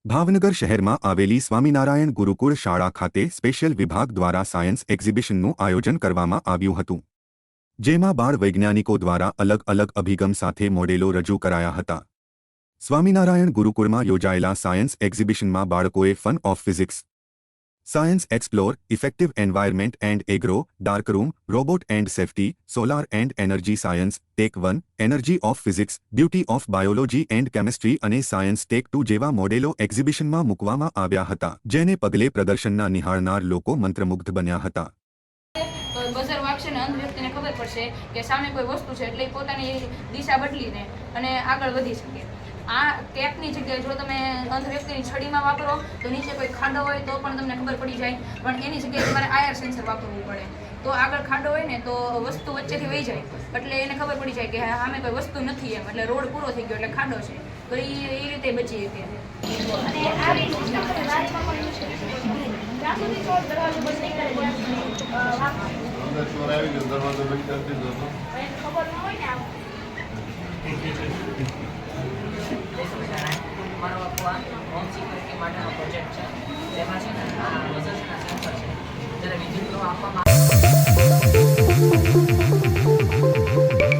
ભાવનગર શહેરમાં આવેલી સ્વામિનારાયણ ગુરુકુળ શાળા ખાતે સ્પેશિયલ વિભાગ દ્વારા સાયન્સ એક્ઝિબિશનનું આયોજન કરવામાં આવ્યું હતું, જેમાં બાળ વૈજ્ઞાનિકો દ્વારા અલગ અલગ અભિગમ સાથે મોડેલો રજૂ કરાયા હતા। સ્વામિનારાયણ ગુરુકુળમાં યોજાયેલા સાયન્સ એક્ઝિબિશનમાં બાળકોએ fun of physics, science explore, effective environment and agro, dark room, robot and safety, solar and energy science, tech 1, energy of physics, beauty of biology and chemistry અને સાયન્સ ટેક 2 જેવા મોડેલો એક્ઝિબિશનમાં મૂકવામાં આવ્યા હતા, જેને પગલે પ્રદર્શનના નિહાળનાર લોકો મંત્રમુગ્ધ બન્યા હતા। બઝર વાગશે ને અંધ વ્યક્તિને ખબર પડશે કે સામે કોઈ વસ્તુ છે, એટલે પોતાની દિશા બદલીને અને આગળ વધી શકે। આ ટેપની જગ્યાએ જો તમે અંધ વ્યક્તિની છડીમાં વાપરો તો નીચે કોઈ ખાડો હોય તો પણ તમને ખબર પડી જાય, પણ એની જગ્યાએ તમારે આયર સેન્સર વાપરવું પડે। તો આગળ ખાડો હોય ને તો વસ્તુ વચ્ચેથી વહી જાય, એટલે એને ખબર પડી જાય કે સામે કોઈ વસ્તુ નથી એમ, એટલે રોડ પૂરો થઈ ગયો એટલે ખાડો છે, તો એ રીતે બચી શકે। અને આવી સિસ્ટમ લારીમાં પણ યુઝ કરી શકો છો, જ્યાં સુધી ચોર દરવાજો બંધ નહીં કરે ત્યાં અંદર ચોર આવી ગયો, દરવાજો બંધ કરી દીધો હતો, ખબર ન હોય ને આમ મારો હોમ સિક્યુરિટી માટેનો પ્રોજેક્ટ છે, જેમાં છે ને આ બઝર્સના સેન્સર છે, જ્યારે વિદ્યુત પ્રવાહ આપવામાં